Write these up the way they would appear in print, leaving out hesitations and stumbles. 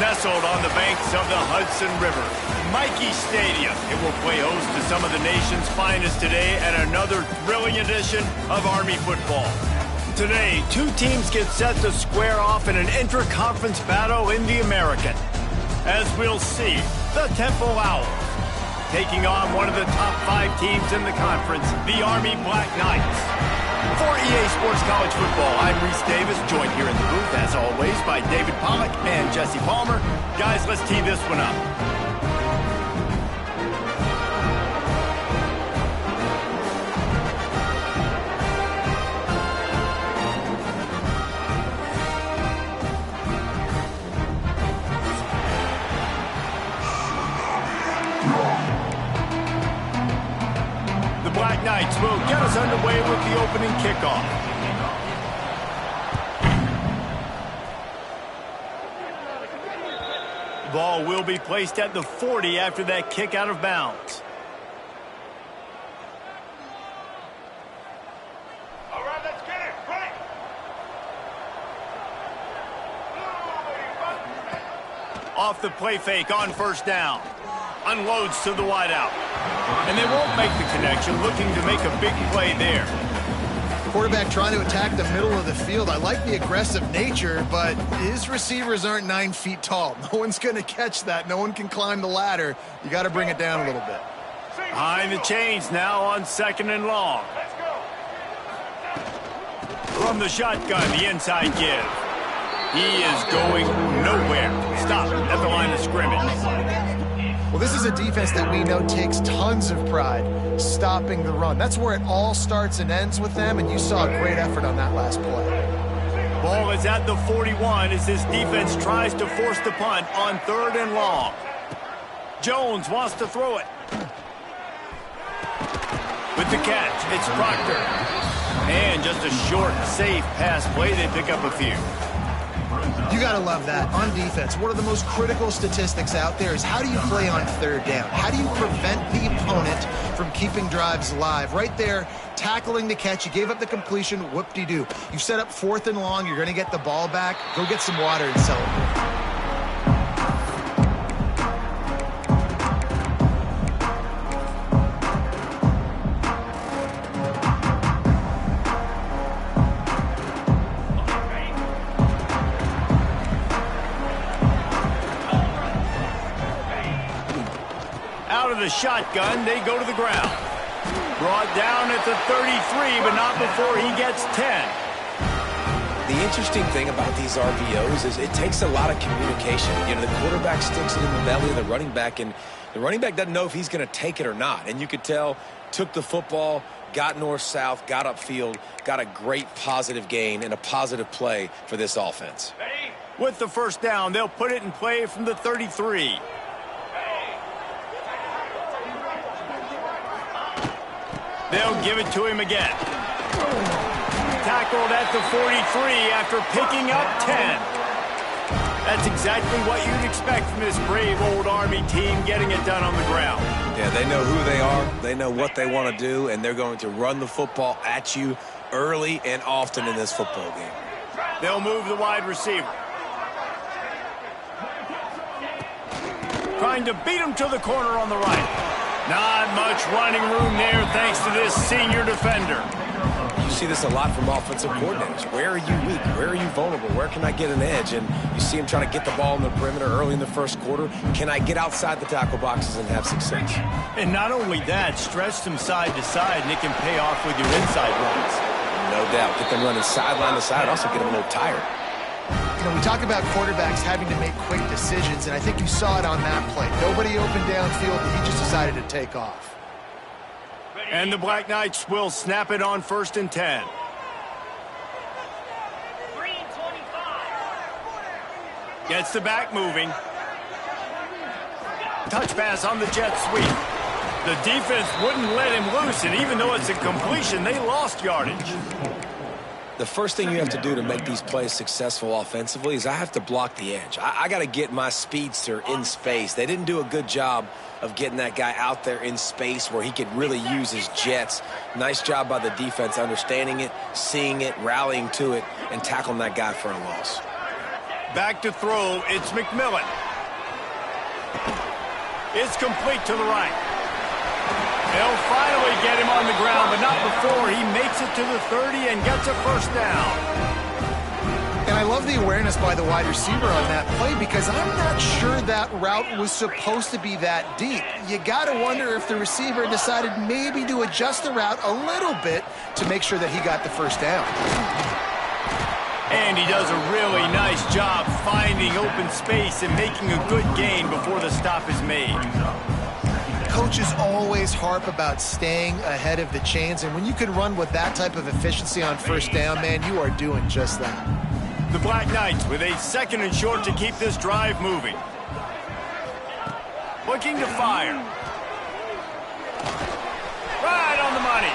Nestled on the banks of the Hudson River, Michie Stadium. It will play host to some of the nation's finest today at another thrilling edition of Army football. Today, two teams get set to square off in an intra-conference battle in the American. As we'll see, the Temple Owls taking on one of the top 5 teams in the conference, the Army Black Knights. For EA Sports College Football, I'm Reese Davis, joined here in the booth, as always, by David Pollack and Jesse Palmer. Guys, let's tee this one up. Black Knights will get us underway with the opening kickoff. The ball will be placed at the 40 after that kick out of bounds. All right, let's get it. Right. Off the play fake on first down. Unloads to the wideout. And they won't make the connection, looking to make a big play there. Quarterback trying to attack the middle of the field. I like the aggressive nature, but his receivers aren't 9 feet tall. No one's going to catch that. No one can climb the ladder. You got to bring it down a little bit. Behind the chains now on 2nd and long. From the shotgun, the inside give. He is going nowhere. Stop at the line of scrimmage. Well, this is a defense that we know takes tons of pride stopping the run. That's where it all starts and ends with them, and you saw a great effort on that last play. Ball is at the 41 as this defense tries to force the punt on 3rd and long. Jones wants to throw it. With the catch, it's Proctor. And just a short, safe pass play. They pick up a few. You got to love that. On defense, one of the most critical statistics out there is how do you play on 3rd down? How do you prevent the opponent from keeping drives alive? Right there, tackling the catch. You gave up the completion. Whoop-de-doo. You set up 4th and long. You're going to get the ball back. Go get some water and celebrate. Out of the shotgun, they go to the ground. Brought down at the 33, but not before he gets 10. The interesting thing about these RPOs is it takes a lot of communication. You know, the quarterback sticks it in the belly of the running back, and the running back doesn't know if he's going to take it or not. And you could tell, took the football, got north-south, got upfield, got a great positive gain and a positive play for this offense. With the first down, they'll put it in play from the 33. They'll give it to him again. Tackled at the 43 after picking up 10. That's exactly what you'd expect from this brave old Army team getting it done on the ground. Yeah, they know who they are. They know what they want to do, and they're going to run the football at you early and often in this football game. They'll move the wide receiver. Trying to beat him to the corner on the right. Not much running room there thanks to this senior defender. You see this a lot from offensive coordinators. Where are you weak? Where are you vulnerable? Where can I get an edge? And you see him trying to get the ball in the perimeter early in the first quarter. Can I get outside the tackle boxes and have success? And not only that, stretch them side to side, and it can pay off with your inside runs. No doubt. Get them running sideline to side. Also get them a little tired. You know, we talk about quarterbacks having to make quick decisions, and I think you saw it on that play. Nobody open downfield, but he just decided to take off. And the Black Knights will snap it on 1st and 10. Gets the back moving. Touch pass on the jet sweep. The defense wouldn't let him loose, and even though it's a completion, they lost yardage. The first thing you have to do to make these plays successful offensively is I have to block the edge. I got to get my speedster in space. They didn't do a good job of getting that guy out there in space where he could really use his jets. Nice job by the defense understanding it, seeing it, rallying to it, and tackling that guy for a loss. Back to throw, it's McMillan. It's complete to the right. They'll finally get him on the ground, but not before he makes it to the 30 and gets a first down. And I love the awareness by the wide receiver on that play because I'm not sure that route was supposed to be that deep. You got to wonder if the receiver decided maybe to adjust the route a little bit to make sure that he got the first down. And he does a really nice job finding open space and making a good gain before the stop is made. Coaches always harp about staying ahead of the chains, and when you can run with that type of efficiency on first down, man, you are doing just that. The Black Knights with a 2nd and short to keep this drive moving. Looking to fire. Right on the money.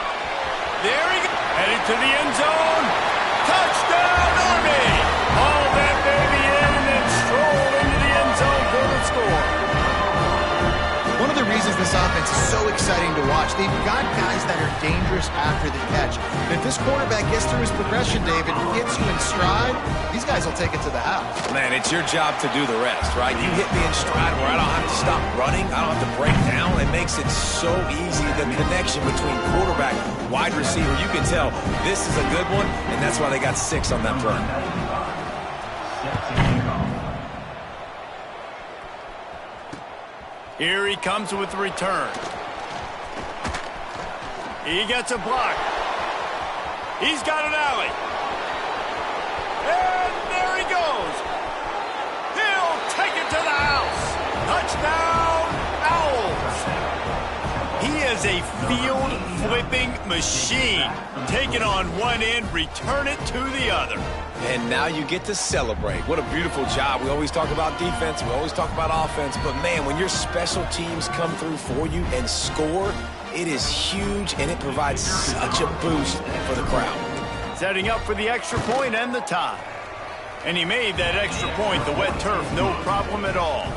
There he goes. Headed to the end zone. Touchdown, Army! Haul that baby in and then stroll into the end zone for the score. One of the reasons this offense is so exciting to watch, they've got guys that are dangerous after the catch. And if this quarterback gets through his progression, David, gets you in stride, these guys will take it to the house. Man, it's your job to do the rest, right? You hit me in stride where I don't have to stop running. I don't have to break down. It makes it so easy. The connection between quarterback, wide receiver, you can tell this is a good one, and that's why they got 6 on that run. Here he comes with the return. He gets a block. He's got an alley. And there he goes. He'll take it to the house. Touchdown, Owls. He is a field-flipping machine. Take it on one end, return it to the other. And now you get to celebrate. What a beautiful job. We always talk about defense. We always talk about offense. But, man, when your special teams come through for you and score, it is huge, and it provides such a boost for the crowd. Setting up for the extra point and the tie. And he made that extra point, the wet turf, no problem at all.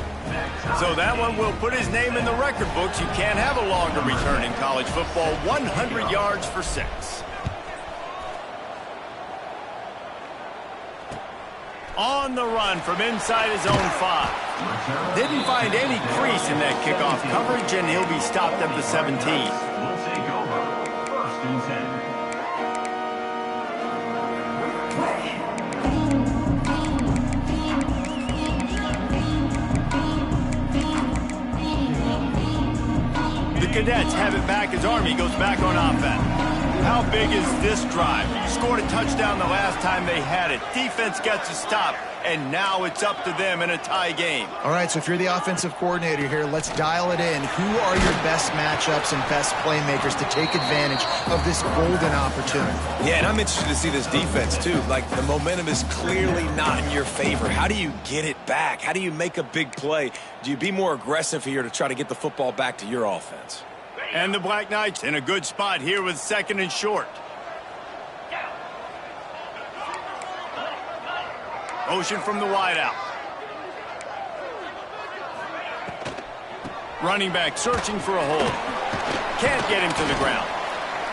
So that one will put his name in the record books. You can't have a longer return in college football. 100 yards for 6. On the run from inside his own 5. Didn't find any crease in that kickoff coverage, and he'll be stopped at the 17. We'll take over 1st and 10. The Cadets have it back as Army goes back on offense. How big is this drive? You scored a touchdown the last time they had it. Defense gets a stop, and now it's up to them in a tie game. All right, so if you're the offensive coordinator here, let's dial it in. Who are your best matchups and best playmakers to take advantage of this golden opportunity? Yeah, and I'm interested to see this defense, too. Like, the momentum is clearly not in your favor. How do you get it back? How do you make a big play? Do you be more aggressive here to try to get the football back to your offense? And the Black Knights in a good spot here with 2nd and short. Motion from the wideout. Running back searching for a hole. Can't get him to the ground.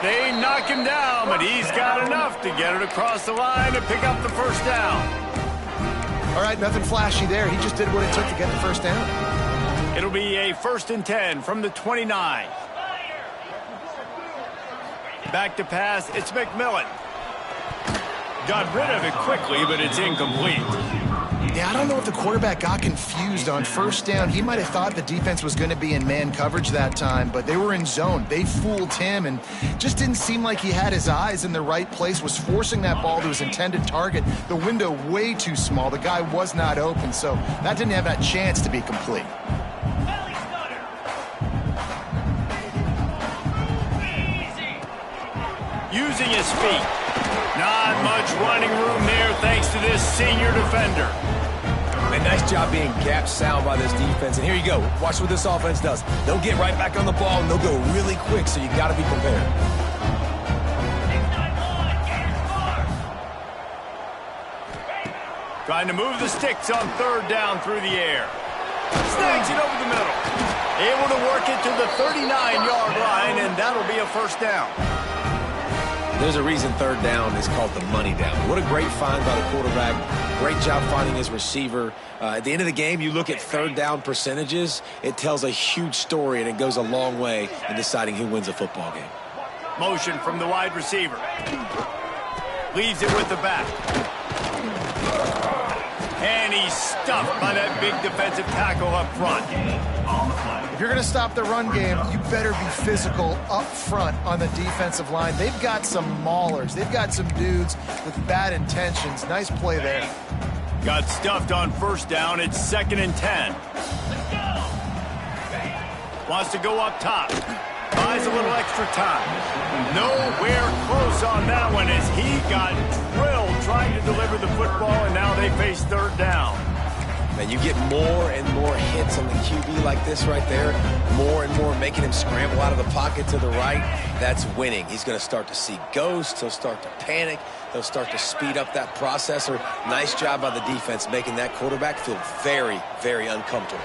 They knock him down, but he's got enough to get it across the line and pick up the first down. All right, nothing flashy there. He just did what it took to get the first down. It'll be a 1st and 10 from the 29. Back to pass, it's McMillan. Got rid of it quickly, but it's incomplete. Yeah, I don't know if the quarterback got confused on first down. He might have thought the defense was going to be in man coverage that time, but they were in zone. They fooled him and just didn't seem like he had his eyes in the right place, was forcing that ball to his intended target. The window way too small. The guy was not open, so that didn't have that chance to be complete. Using his feet. Not much running room there thanks to this senior defender. Man, nice job being gap sound by this defense. And here you go. Watch what this offense does. They'll get right back on the ball, and they'll go really quick, so you got to be prepared. Trying to move the sticks on 3rd down through the air. Snags it over the middle. Able to work it to the 39-yard line, and that'll be a first down. There's a reason third down is called the money down. What a great find by the quarterback. Great job finding his receiver. At the end of the game, you look at third down percentages. It tells a huge story, and it goes a long way in deciding who wins a football game. Motion from the wide receiver. Leaves it with the back. And he's stuffed by that big defensive tackle up front. If you're going to stop the run game, you better be physical up front on the defensive line. They've got some maulers. They've got some dudes with bad intentions. Nice play there. Got stuffed on first down. It's 2nd and 10. Wants to go up top. Buys a little extra time. Nowhere close on that one as he got drilled trying to deliver the football, and now they face third down. And you get more and more hits on the QB like this right there, more and more making him scramble out of the pocket to the right. That's winning. He's going to start to see ghosts. He'll start to panic. He'll start to speed up that processor. Nice job by the defense making that quarterback feel very, very uncomfortable.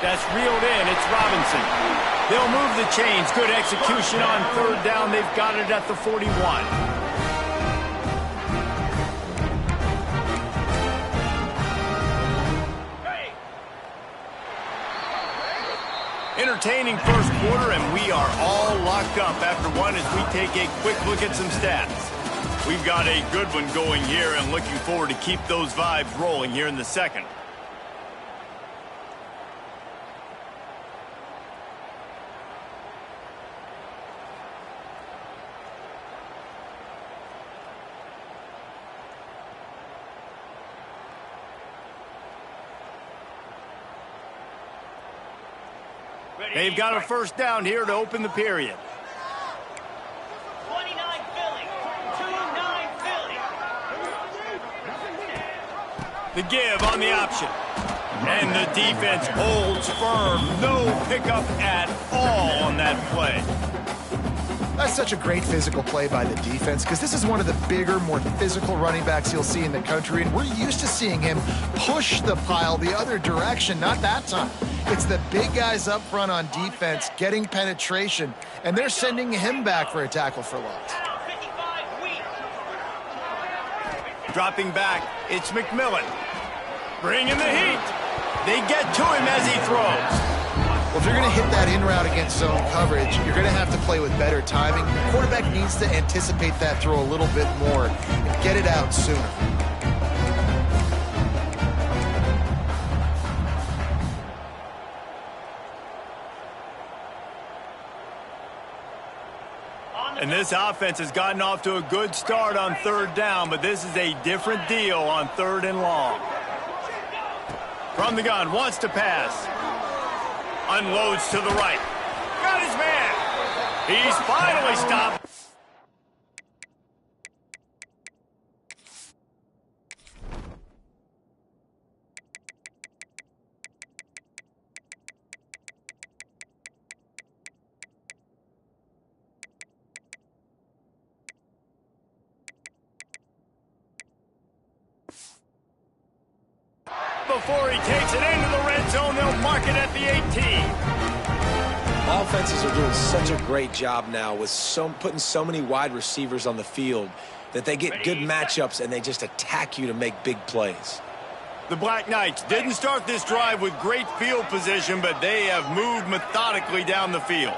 That's reeled in. It's Robinson. They'll move the chains. Good execution on third down. They've got it at the 41. Entertaining first quarter, and we are all locked up after one as we take a quick look at some stats. We've got a good one going here and looking forward to keep those vibes rolling here in the second. They've got a first down here to open the period. 29 Philly. 29 Philly. The give on the option. And the defense holds firm. No pickup at all on that play. That's such a great physical play by the defense because this is one of the bigger, more physical running backs you'll see in the country, and we're used to seeing him push the pile the other direction. Not that time. It's the big guys up front on defense getting penetration, and they're sending him back for a tackle for loss. Dropping back, it's McMillan. Bringing the heat. They get to him as he throws. Well, if you're going to hit that in route against zone coverage, you're going to have to play with better timing. The quarterback needs to anticipate that throw a little bit more and get it out sooner. And this offense has gotten off to a good start on third down, but this is a different deal on third and long. From the gun, wants to pass. Unloads to the right. Got his man. He's finally stopped. Before he takes it into the red zone, they'll mark it at the 18. Offenses are doing such a great job now with putting so many wide receivers on the field that they get good matchups and they just attack you to make big plays. The Black Knights didn't start this drive with great field position, but they have moved methodically down the field.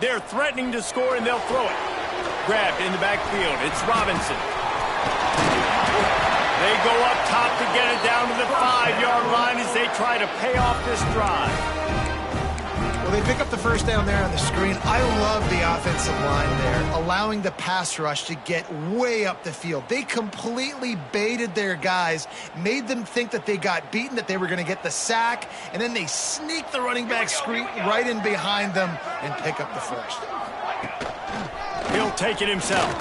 They're threatening to score, and they'll throw it. Grabbed in the backfield. It's Robinson. They go up top to get it down to the 5-yard line as they try to pay off this drive. Well, they pick up the first down there on the screen. I love the offensive line there, allowing the pass rush to get way up the field. They completely baited their guys, made them think that they got beaten, that they were going to get the sack, and then they sneak the running back screen right in behind them and pick up the first. He'll take it himself.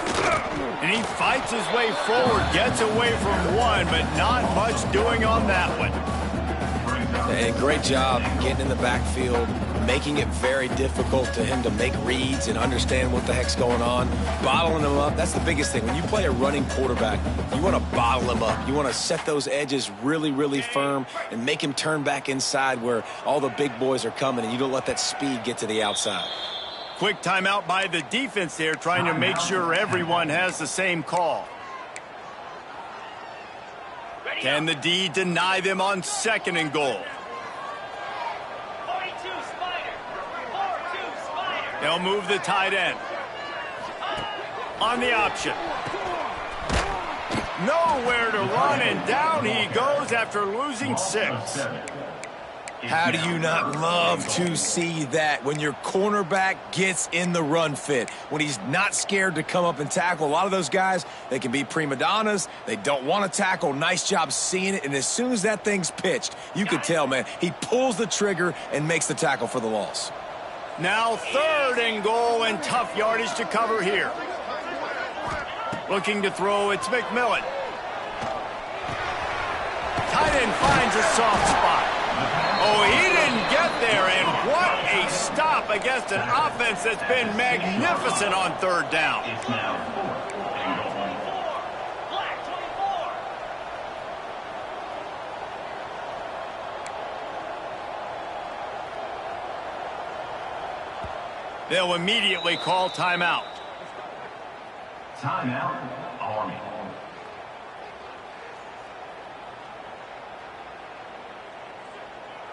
And he fights his way forward, gets away from one, but not much doing on that one. And great job getting in the backfield, making it very difficult to him to make reads and understand what the heck's going on, bottling him up. That's the biggest thing. When you play a running quarterback, you want to bottle him up. You want to set those edges really, really firm and make him turn back inside where all the big boys are coming, and you don't let that speed get to the outside. Quick timeout by the defense there, trying to make sure everyone has the same call. Can the D deny them on 2nd and goal? 42 Spider. 4-2 Spider. They'll move the tight end. On the option. Nowhere to run, and down he goes after losing 6. How do you not love to see that when your cornerback gets in the run fit, when he's not scared to come up and tackle? A lot of those guys, they can be prima donnas. They don't want to tackle. Nice job seeing it. And as soon as that thing's pitched, you can tell, man, he pulls the trigger and makes the tackle for the loss. Now 3rd and goal, and tough yardage to cover here. Looking to throw, it's McMillan. Tight end finds a soft spot. Oh, he didn't get there, and what a stop against an offense that's been magnificent on 3rd down. It's now 4th and goal. Black 24. They'll immediately call timeout. Timeout, Army.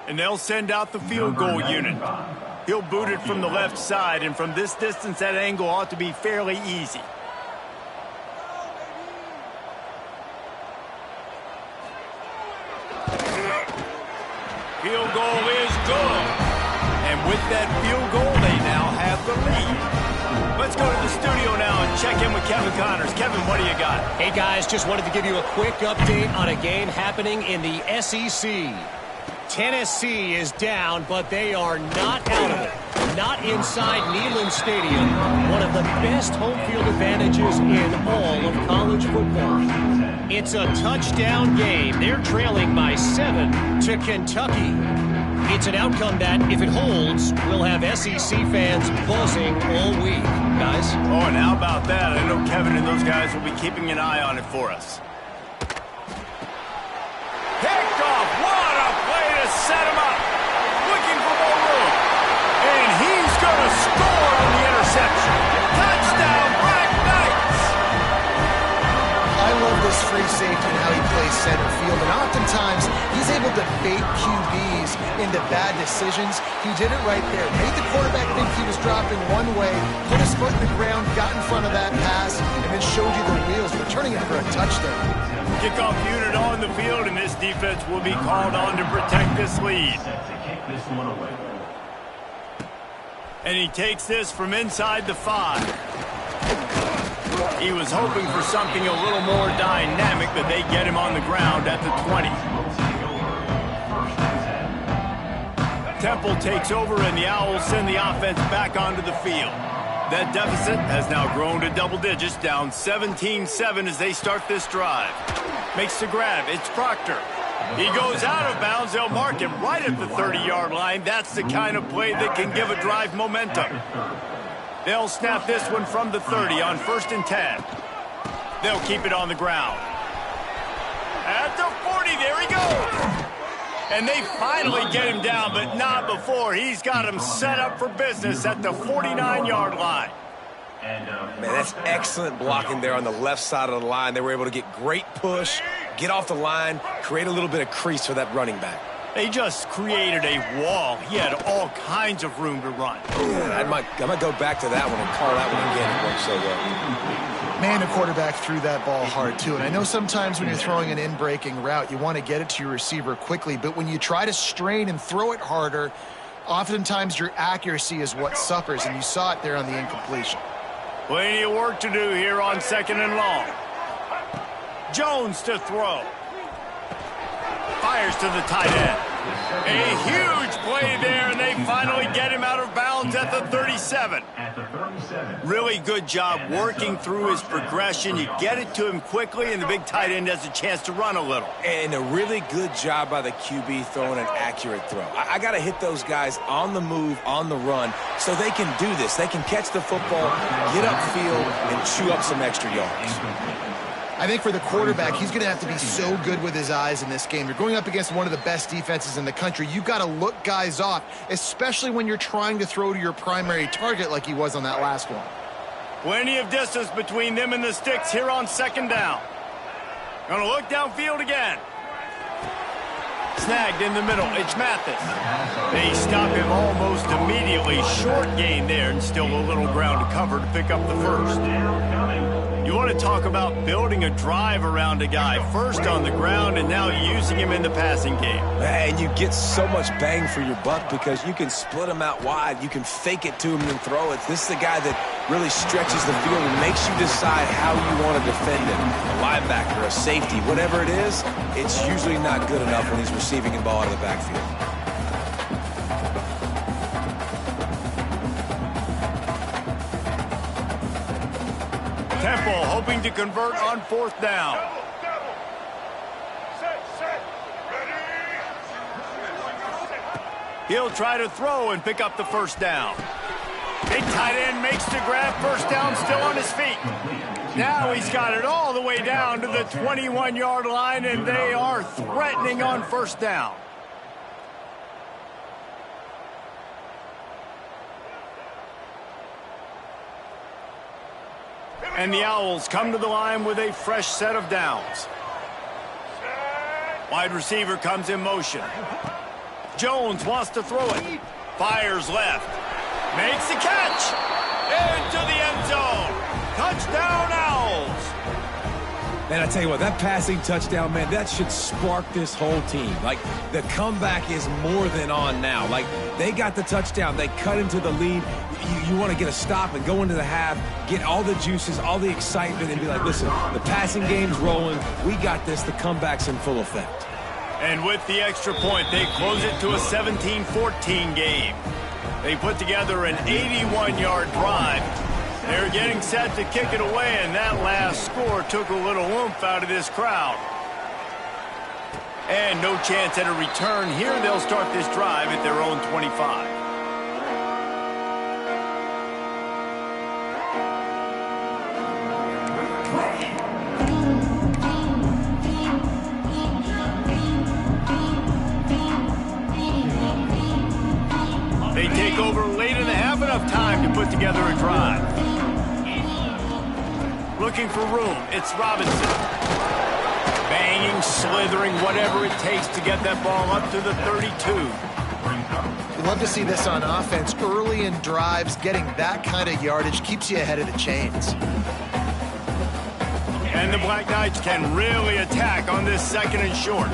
And they'll send out the field goal unit. He'll boot it from the left side, and from this distance, that angle ought to be fairly easy. Field goal is good. And with that field goal, they now have the lead. Let's go to the studio now and check in with Kevin Connors. Kevin, what do you got? Hey, guys, just wanted to give you a quick update on a game happening in the SEC. Tennessee is down, but they are not out of it. Not inside Neyland Stadium, one of the best home field advantages in all of college football. It's a touchdown game. They're trailing by 7 to Kentucky. It's an outcome that, if it holds, will have SEC fans buzzing all week. Guys? Oh, and how about that? I know Kevin and those guys will be keeping an eye on it for us. Picked off. What a play to set him up. Looking for more room. And he's going to score on the interception. Touchdown, Black Knights. I love this free safety and how he plays center field. And oftentimes, he's able to bait QBs into bad decisions. He did it right there. Made the quarterback think he was dropping one way, put his foot in the ground, got in front of that pass, and then showed you the wheels, returning it for a touchdown. Kickoff unit on the field, and this defense will be called on to protect this lead. Set to kick this one away. And he takes this from inside the 5. He was hoping for something a little more dynamic, but they get him on the ground at the 20. Temple takes over, and the Owls send the offense back onto the field. That deficit has now grown to double digits, down 17-7 as they start this drive. Makes the grab. It's Proctor. He goes out of bounds. They'll mark him right at the 30-yard line. That's the kind of play that can give a drive momentum. They'll snap this one from the 30 on 1st and 10. They'll keep it on the ground. At the 40, there he goes. And they finally get him down, but not before. He's got him set up for business at the 49-yard line. Man, that's excellent blocking there on the left side of the line. They were able to get great push, get off the line, create a little bit of crease for that running back. They just created a wall. He had all kinds of room to run. Yeah, I might go back to that one and call that one again. It worked so well. Man, the quarterback threw that ball hard, too. And I know sometimes when you're throwing an in-breaking route, you want to get it to your receiver quickly. But when you try to strain and throw it harder, oftentimes your accuracy is what suffers. And you saw it there on the incompletion. Plenty of work to do here on 2nd and long. Jones to throw. Fires to the tight end. A huge play there, and they finally get him out of bounds Jones at the 37. At the 37. Really good job working through his progression. You get it to him quickly, and the big tight end has a chance to run a little. And a really good job by the QB throwing an accurate throw. I got to hit those guys on the move, on the run, so they can do this. They can catch the football, get upfield, and chew up some extra yards. I think for the quarterback, he's going to have to be so good with his eyes in this game. You're going up against one of the best defenses in the country. You've got to look guys off, especially when you're trying to throw to your primary target like he was on that last one. Plenty of distance between them and the sticks here on second down. Going to look downfield again. Snagged in the middle. It's Mathis. They stop him almost immediately. Short gain there, and still a little ground to cover to pick up the first. You want to talk about building a drive around a guy. First on the ground, and now using him in the passing game. And you get so much bang for your buck because you can split him out wide. You can fake it to him and throw it. This is the guy that really stretches the field and makes you decide how you want to defend him. A linebacker, a safety, whatever it is, it's usually not good enough when he's receiving the ball out of the backfield. Temple hoping to convert on fourth down. He'll try to throw and pick up the first down. Big tight end makes the grab. First down, still on his feet. Now he's got it all the way down to the 21-yard line, and they are threatening on first down. And the Owls come to the line with a fresh set of downs. Wide receiver comes in motion. Jones wants to throw it. Fires left. Makes the catch. Into the end zone. Touchdown, Owls. Man, I tell you what, that passing touchdown, man, that should spark this whole team. Like, the comeback is more than on now. Like, they got the touchdown. They cut into the lead. You want to get a stop and go into the half, get all the juices, all the excitement, and be like, listen, the passing game's rolling. We got this. The comeback's in full effect. And with the extra point, they close it to a 17-14 game. They put together an 81-yard drive. They're getting set to kick it away, and that last score took a little oomph out of this crowd. And no chance at a return here. They'll start this drive at their own 25. They take over late in the half, enough time to put together a drive. Looking for room, it's Robinson. Banging, slithering, whatever it takes to get that ball up to the 32. You love to see this on offense. Early in drives, getting that kind of yardage keeps you ahead of the chains. And the Black Knights can really attack on this second and short.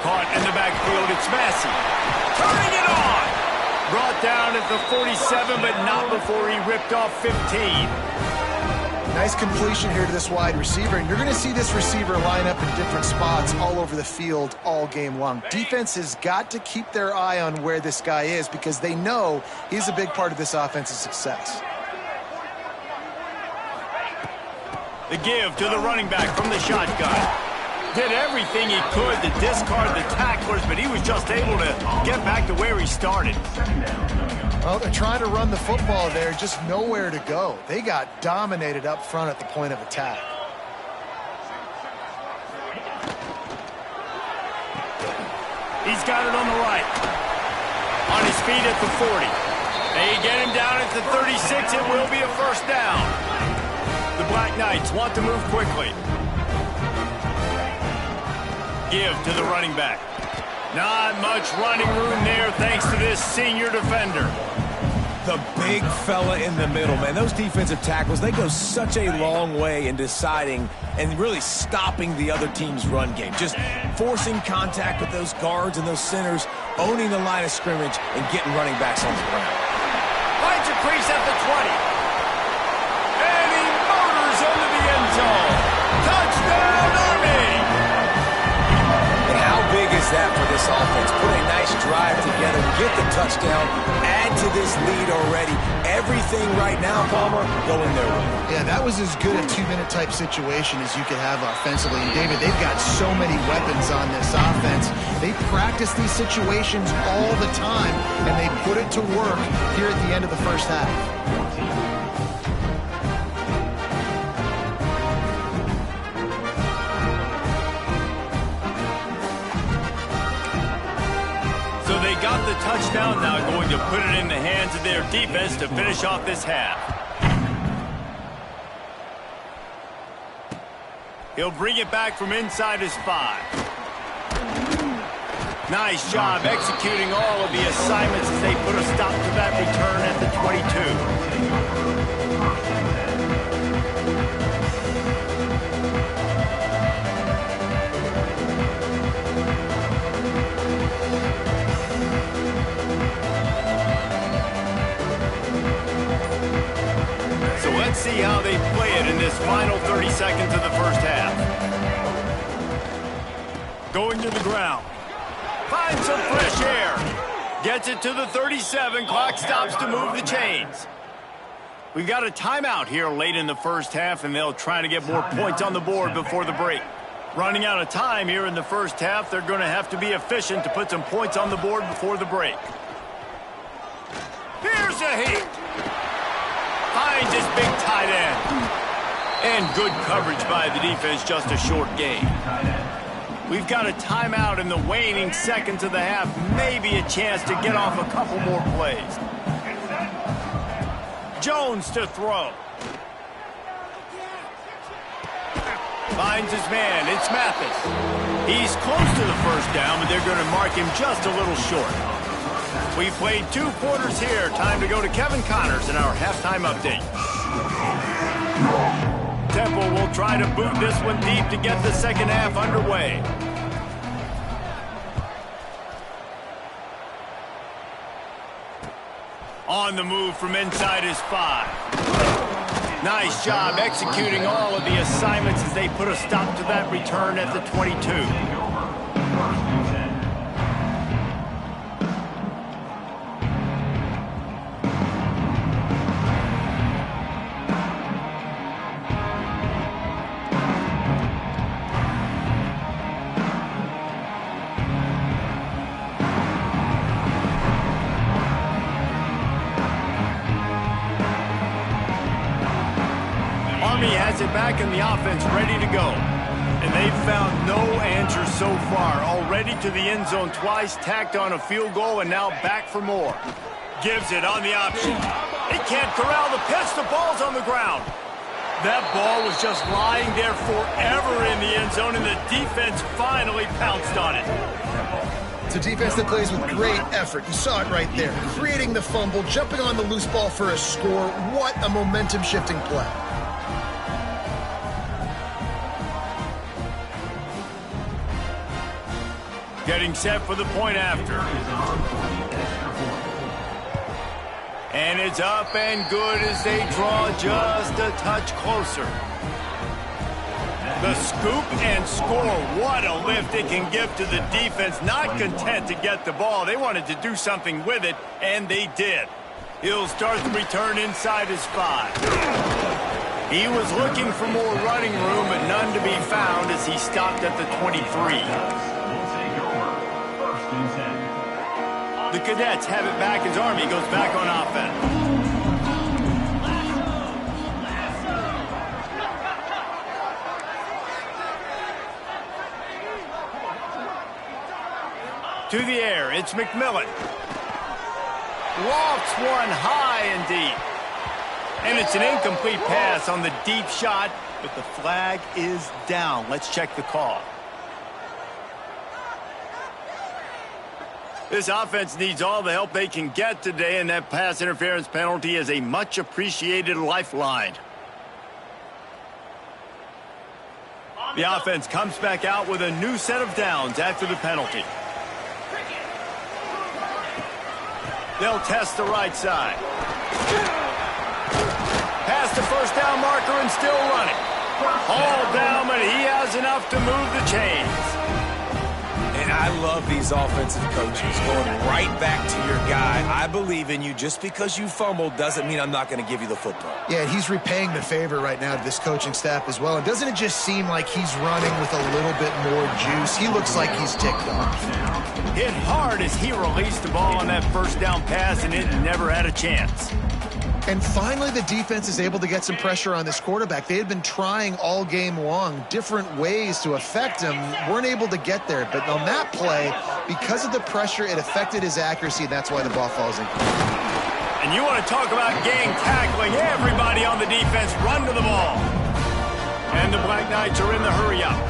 Caught in the backfield, it's Massey. Turning it on! Brought down at the 47, but not before he ripped off 15. Nice completion here to this wide receiver, and you're going to see this receiver line up in different spots all over the field all game long. Defense has got to keep their eye on where this guy is because they know he's a big part of this offense's success. The give to the running back from the shotgun. Did everything he could to discard the tacklers, but he was just able to get back to where he started. Well, they're trying to run the football there, just nowhere to go. They got dominated up front at the point of attack. He's got it on the right. On his feet at the 40. They get him down at the 36. It will be a first down. The Black Knights want to move quickly. Give to the running back. Not much running room there thanks to this senior defender. The big fella in the middle, man. Those defensive tackles, they go such a long way in deciding and really stopping the other team's run game. Just forcing contact with those guards and those centers, owning the line of scrimmage, and getting running backs on the ground. Finds a crease at the 20. And he murders into the end zone. Touchdown, Army! And how big is that for this offense. Put a nice drive together, get the touchdown, add to this lead already. Everything right now, Palmer, going their way. Yeah, that was as good a two-minute type situation as you could have offensively. And, David, they've got so many weapons on this offense. They practice these situations all the time, and they put it to work here at the end of the first half. So they got the touchdown, now going to put it in the hands of their defense to finish off this half. He'll bring it back from inside his 5. Nice job executing all of the assignments as they put a stop to that return at the 22. Let's see how they play it in this final 30 seconds of the first half. Going to the ground. Finds some fresh air. Gets it to the 37. Clock stops to move the chains. We've got a timeout here late in the first half, and they'll try to get more points on the board before the break. Running out of time here in the first half, they're going to have to be efficient to put some points on the board before the break. Here's a hit. Finds his big tight end. And good coverage by the defense, just a short gain. We've got a timeout in the waning seconds of the half. Maybe a chance to get off a couple more plays. Jones to throw. Finds his man. It's Mathis. He's close to the first down, but they're going to mark him just a little short. We played 2 quarters here. Time to go to Kevin Connors in our halftime update. Temple will try to boot this one deep to get the second half underway. On the move from inside his 5. Nice job executing all of the assignments as they put a stop to that return at the 22. Has it back in the offense, ready to go. And they've found no answer so far. Already to the end zone twice, tacked on a field goal, and now back for more. Gives it on the option. He can't corral the pitch. The ball's on the ground. That ball was just lying there forever in the end zone, and the defense finally pounced on it. It's a defense that plays with great effort. You saw it right there. Creating the fumble, jumping on the loose ball for a score. What a momentum-shifting play. Getting set for the point after. And it's up and good as they draw just a touch closer. The scoop and score. What a lift it can give to the defense. Not content to get the ball. They wanted to do something with it, and they did. He'll start the return inside his 5. He was looking for more running room, but none to be found as he stopped at the 23. The Cadets have it back as Army goes back on offense. To the air, it's McMillan. Lofts one high and deep. And it's an incomplete pass on the deep shot, but the flag is down. Let's check the call. This offense needs all the help they can get today, and that pass interference penalty is a much-appreciated lifeline. The offense comes back out with a new set of downs after the penalty. They'll test the right side. Past the first down marker and still running. All down, but he has enough to move the chains. And I love these offensive coaches going right back to your guy. I believe in you. Just because you fumbled doesn't mean I'm not going to give you the football. Yeah, he's repaying the favor right now to this coaching staff as well. And doesn't it just seem like he's running with a little bit more juice? He looks like he's ticked off. Hit hard as he released the ball on that first down pass, and it never had a chance. And finally, the defense is able to get some pressure on this quarterback. They had been trying all game long different ways to affect him, weren't able to get there. But on that play, because of the pressure, it affected his accuracy, and that's why the ball falls in. And you want to talk about gang tackling. Everybody on the defense run to the ball. And the Black Knights are in the hurry up.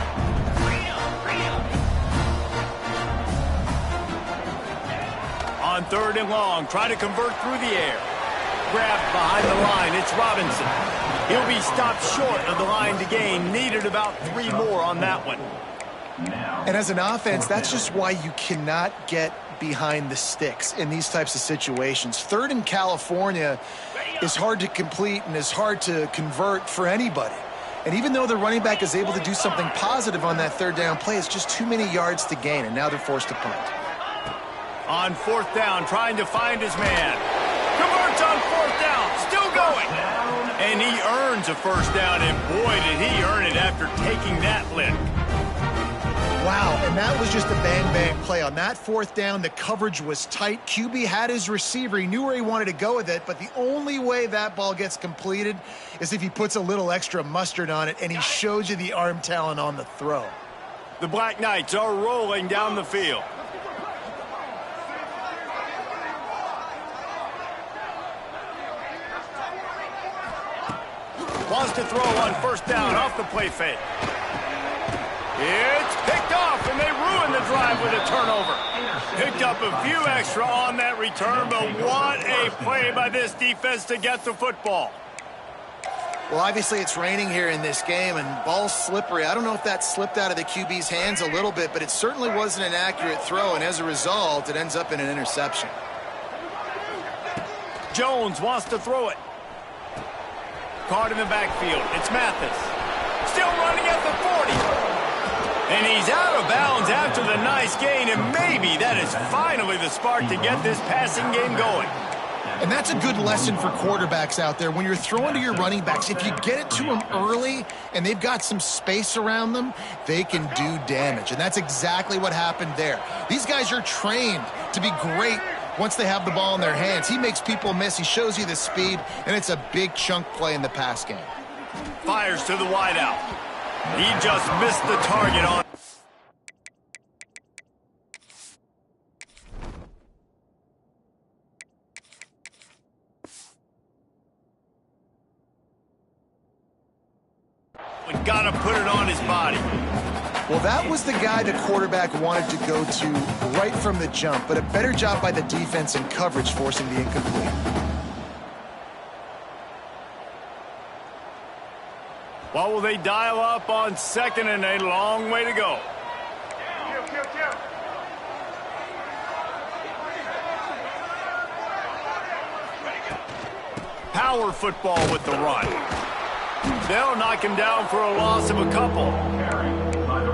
On 3rd and long, try to convert through the air. Grabbed behind the line, it's Robinson. He'll be stopped short of the line to gain. Needed about 3 more on that one. And as an offense, that's just why you cannot get behind the sticks in these types of situations. 3rd in California is hard to complete and is hard to convert for anybody. And even though the running back is able to do something positive on that 3rd down play, it's just too many yards to gain, and now they're forced to punt. On 4th down, trying to find his man. Converts on 4th down, still going. And he earns a 1st down, and boy, did he earn it after taking that lick. Wow, and that was just a bang-bang play. On that 4th down, the coverage was tight. QB had his receiver. He knew where he wanted to go with it, but the only way that ball gets completed is if he puts a little extra mustard on it, and he shows you the arm talent on the throw. The Black Knights are rolling down the field. Wants to throw on 1st down off the play fake. It's picked off, and they ruin the drive with a turnover. Picked up a few extra on that return, but what a play by this defense to get the football. Well, obviously it's raining here in this game, and ball's slippery. I don't know if that slipped out of the QB's hands a little bit, but it certainly wasn't an accurate throw, and as a result, it ends up in an interception. Jones wants to throw it. Caught in the backfield. It's Mathis. Still running at the 40. And he's out of bounds after the nice gain, and maybe that is finally the spark to get this passing game going. And that's a good lesson for quarterbacks out there. When you're throwing to your running backs, if you get it to them early and they've got some space around them, they can do damage. And that's exactly what happened there. These guys are trained to be great once they have the ball in their hands. He makes people miss. He shows you the speed, and it's a big chunk play in the pass game. Fires to the wideout. He just missed the target on. We gotta put it on his body. Well, that was the guy the quarterback wanted to go to right from the jump, but a better job by the defense in coverage forcing the incomplete. What will they dial up on 2nd and a long way to go? Power football with the run. They'll knock him down for a loss of a couple.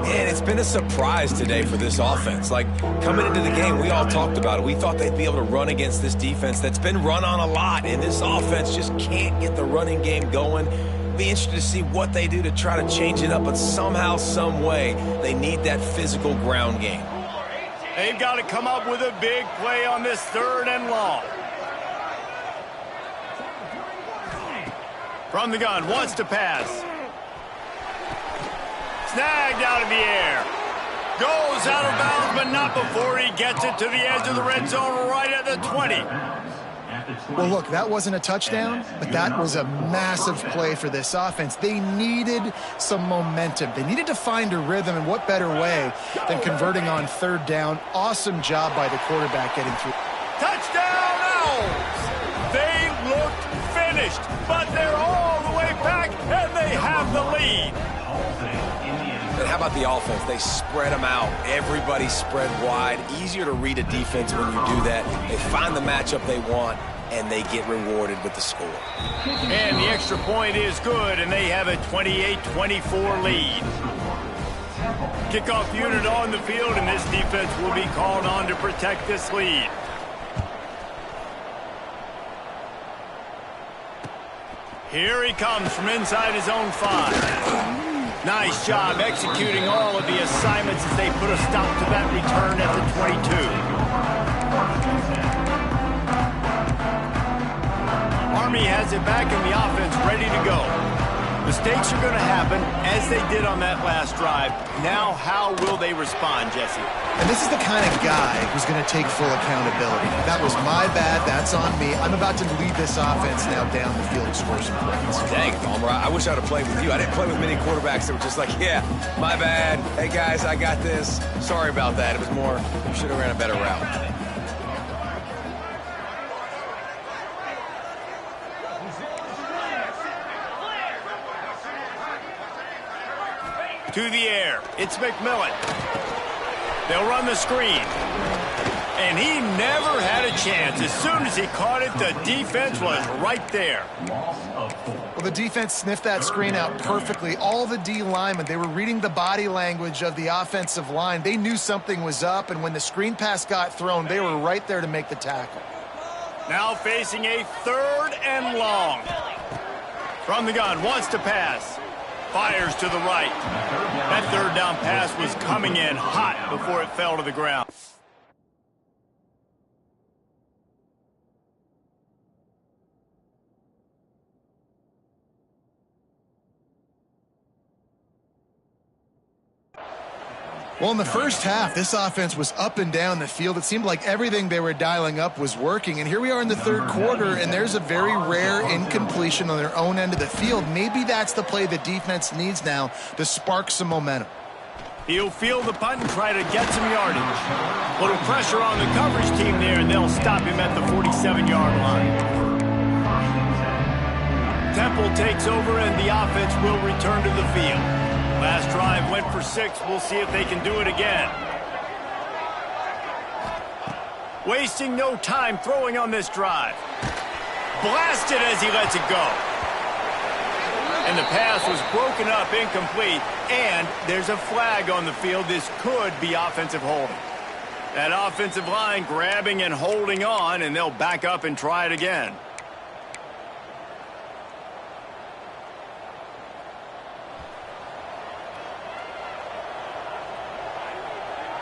And it's been a surprise today for this offense. Like, coming into the game, we all talked about it. We thought they'd be able to run against this defense that's been run on a lot, and this offense just can't get the running game going. Be interested to see what they do to try to change it up, but somehow, some way, they need that physical ground game. They've got to come up with a big play on this 3rd and long. From the gun, wants to pass. Snagged out of the air. Goes out of bounds, but not before he gets it to the edge of the red zone right at the 20. Well, look, that wasn't a touchdown, but that was a massive play for this offense. They needed some momentum. They needed to find a rhythm, and what better way than converting on 3rd down. Awesome job by the quarterback getting through. Touchdown, Owls! They looked finished, but they're all the way back, and they have the lead. And how about the offense? They spread them out. Everybody spread wide. Easier to read a defense when you do that. They find the matchup they want, and they get rewarded with the score. And the extra point is good, and they have a 28-24 lead. Kickoff unit on the field, and this defense will be called on to protect this lead. Here he comes from inside his own 5. Nice job executing all of the assignments as they put a stop to that return at the 22. Army has it back in the offense, ready to go. Mistakes are going to happen, as they did on that last drive. Now, how will they respond, Jesse? And this is the kind of guy who's going to take full accountability. That was my bad. That's on me. I'm about to lead this offense now down the field and score some points. Dang, Palmer, I wish I would have played with you. I didn't play with many quarterbacks that were just like, yeah, my bad. Hey, guys, I got this. Sorry about that. It was more, you should have ran a better route. To the air, it's McMillan. They'll run the screen. And he never had a chance. As soon as he caught it, the defense was right there. Well, the defense sniffed that screen out perfectly. All the D linemen, they were reading the body language of the offensive line. They knew something was up, and when the screen pass got thrown, they were right there to make the tackle. Now facing a 3rd and long. From the gun, wants to pass. Fires to the right. That 3rd down pass was coming in hot before it fell to the ground. Well, in the first half, this offense was up and down the field. It seemed like everything they were dialing up was working. And here we are in the 3rd quarter, and there's a very rare incompletion on their own end of the field. Maybe that's the play the defense needs now to spark some momentum. He'll field the punt and try to get some yardage. A little pressure on the coverage team there, and they'll stop him at the 47-yard line. Temple takes over, and the offense will return to the field. Last drive went for 6. We'll see if they can do it again. Wasting no time throwing on this drive. Blasted as he lets it go. And the pass was broken up, incomplete, and there's a flag on the field. This could be offensive holding. That offensive line grabbing and holding on, and they'll back up and try it again.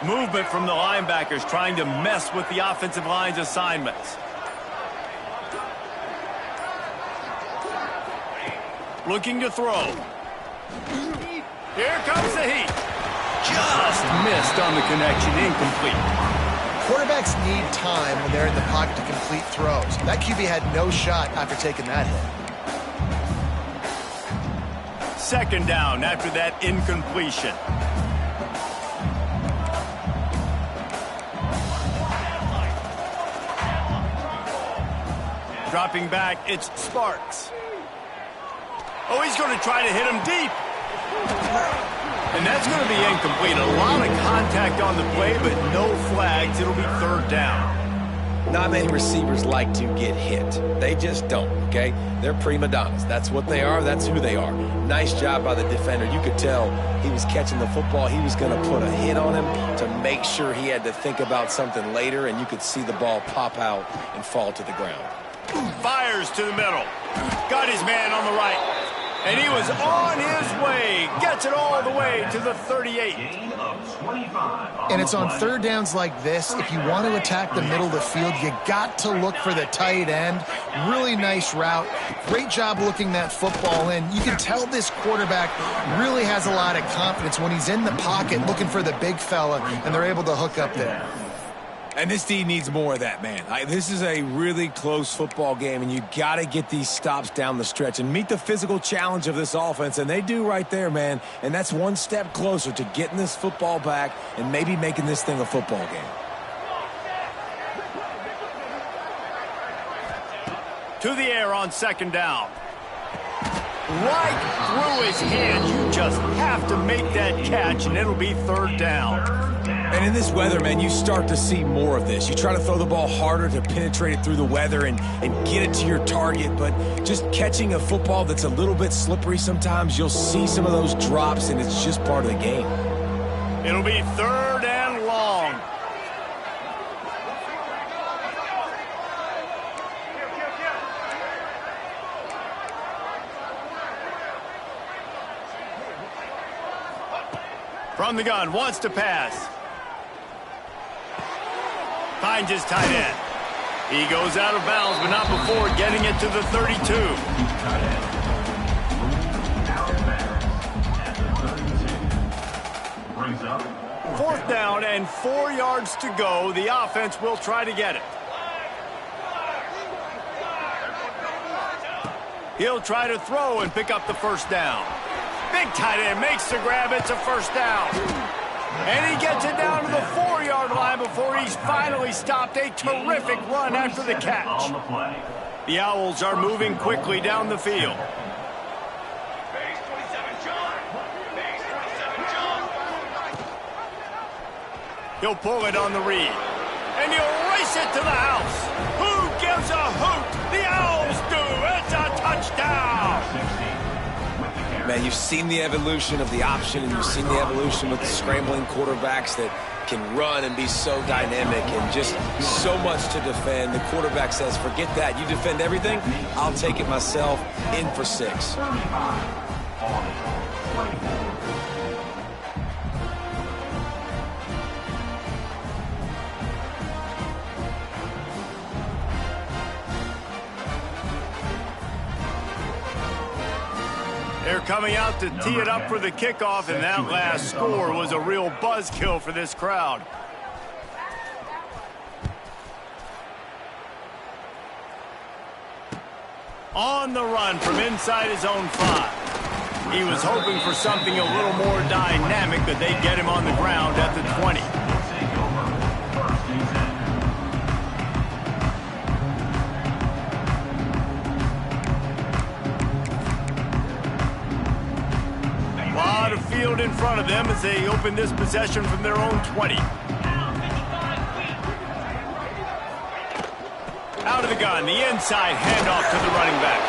Movement from the linebackers trying to mess with the offensive line's assignments. Looking to throw. Here comes the heat. Just missed on the connection, incomplete. Quarterbacks need time when they're in the pocket to complete throws. That QB had no shot after taking that hit. 2nd down after that incompletion. Dropping back, it's Sparks. Oh, he's going to try to hit him deep. And that's going to be incomplete. A lot of contact on the play, but no flags. It'll be 3rd down. Not many receivers like to get hit. They just don't, okay? They're prima donnas. That's what they are. That's who they are. Nice job by the defender. You could tell he was catching the football. He was going to put a hit on him to make sure he had to think about something later, and you could see the ball pop out and fall to the ground. Fires to the middle. Got his man on the right. And he was on his way. Gets it all the way to the 38. And it's on 3rd downs like this. If you want to attack the middle of the field, you got to look for the tight end. Really nice route. Great job looking that football in. You can tell this quarterback really has a lot of confidence when he's in the pocket looking for the big fella, and they're able to hook up there. And this D needs more of that, man. This is a really close football game, and you got to get these stops down the stretch and meet the physical challenge of this offense, and they do right there, man. And that's one step closer to getting this football back and maybe making this thing a football game. To the air on 2nd down. Right through his hands. You just have to make that catch, and it'll be 3rd down. And in this weather, man, you start to see more of this. You try to throw the ball harder to penetrate it through the weather and get it to your target, but just catching a football that's a little bit slippery sometimes, you'll see some of those drops, and it's just part of the game. It'll be 3rd and long. From the gun, wants to pass. Finds his tight end. He goes out of bounds, but not before getting it to the 32. 4th down and 4 yards to go. The offense will try to get it. He'll try to throw and pick up the 1st down. Big tight end makes the grab. It's a 1st down. And he gets it down to the 4-yard line before he's finally stopped. A terrific run after the catch. The Owls are moving quickly down the field. He'll pull it on the read. And he'll race it to the house. Who gives a hoot? The Owls do. It's a touchdown. Man, you've seen the evolution of the option, and you've seen the evolution with the scrambling quarterbacks that can run and be so dynamic and just so much to defend. The quarterback says, forget that. You defend everything, I'll take it myself. In for 6. They're coming out to tee it up for the kickoff, and that last score was a real buzzkill for this crowd. On the run from inside his own 5. He was hoping for something a little more dynamic, but they get him on the ground at the 20. Field in front of them as they open this possession from their own 20. Out of the gun, the inside handoff to the running back.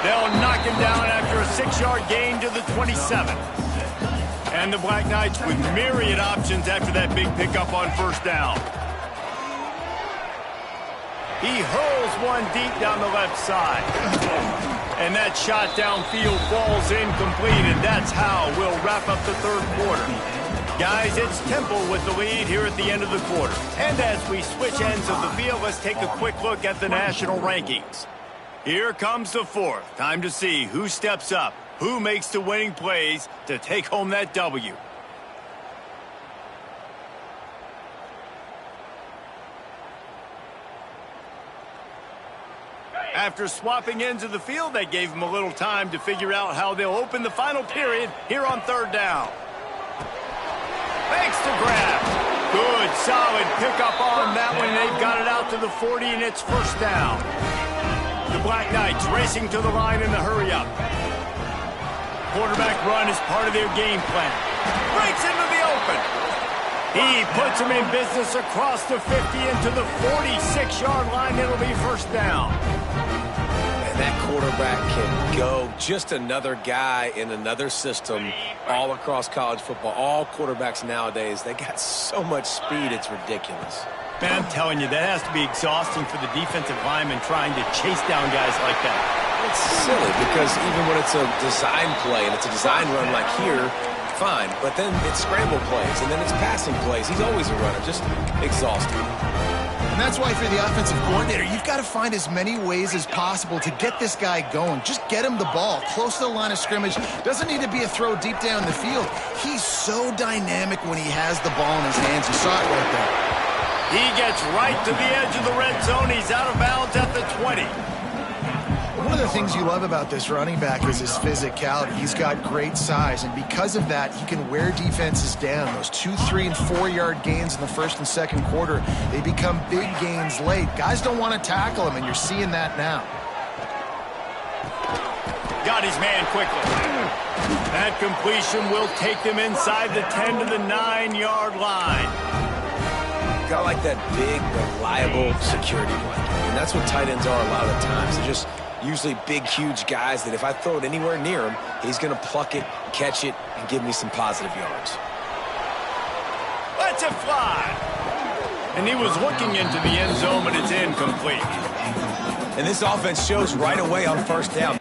They'll knock him down after a 6-yard gain to the 27. And the Black Knights with myriad options after that big pickup on 1st down. He hurls one deep down the left side. And that shot downfield falls incomplete, and that's how we'll wrap up the 3rd quarter. Guys, it's Temple with the lead here at the end of the quarter. And as we switch ends of the field, let's take a quick look at the national rankings. Here comes the 4th. Time to see who steps up, who makes the winning plays to take home that W. After swapping ends of the field, they gave him a little time to figure out how they'll open the final period here on 3rd down. Makes the grab. Good, solid pickup on that one. They've got it out to the 40, and it's 1st down. The Black Knights racing to the line in the hurry-up. Quarterback run is part of their game plan. Breaks into the open. He puts him in business across the 50 into the 46-yard line. It'll be 1st down. That quarterback can go. Just another guy in another system all across college football. All quarterbacks nowadays, they got so much speed, it's ridiculous. Man, I'm telling you, that has to be exhausting for the defensive lineman trying to chase down guys like that. It's silly because even when it's a design play and it's a design run like here, fine. But then it's scramble plays and then it's passing plays. He's always a runner. Just exhausting. And that's why for the offensive coordinator, you've got to find as many ways as possible to get this guy going. Just get him the ball close to the line of scrimmage. Doesn't need to be a throw deep down the field. He's so dynamic when he has the ball in his hands. You saw it right there. He gets right to the edge of the red zone. He's out of bounds at the 20. One of the things you love about this running back is his physicality. He's got great size, and because of that, he can wear defenses down. Those 2-, 3-, and 4-yard gains in the 1st and 2nd quarter, they become big gains late. Guys don't want to tackle him, and you're seeing that now. Got his man quickly. That completion will take them inside the 10 to the 9-yard line. Got like that big, reliable security blanket, and that's what tight ends are a lot of the times. They're just usually big, huge guys that if I throw it anywhere near him, he's going to pluck it, catch it, and give me some positive yards. it fly. And he was looking into the end zone, but it's incomplete. And this offense shows right away on first down.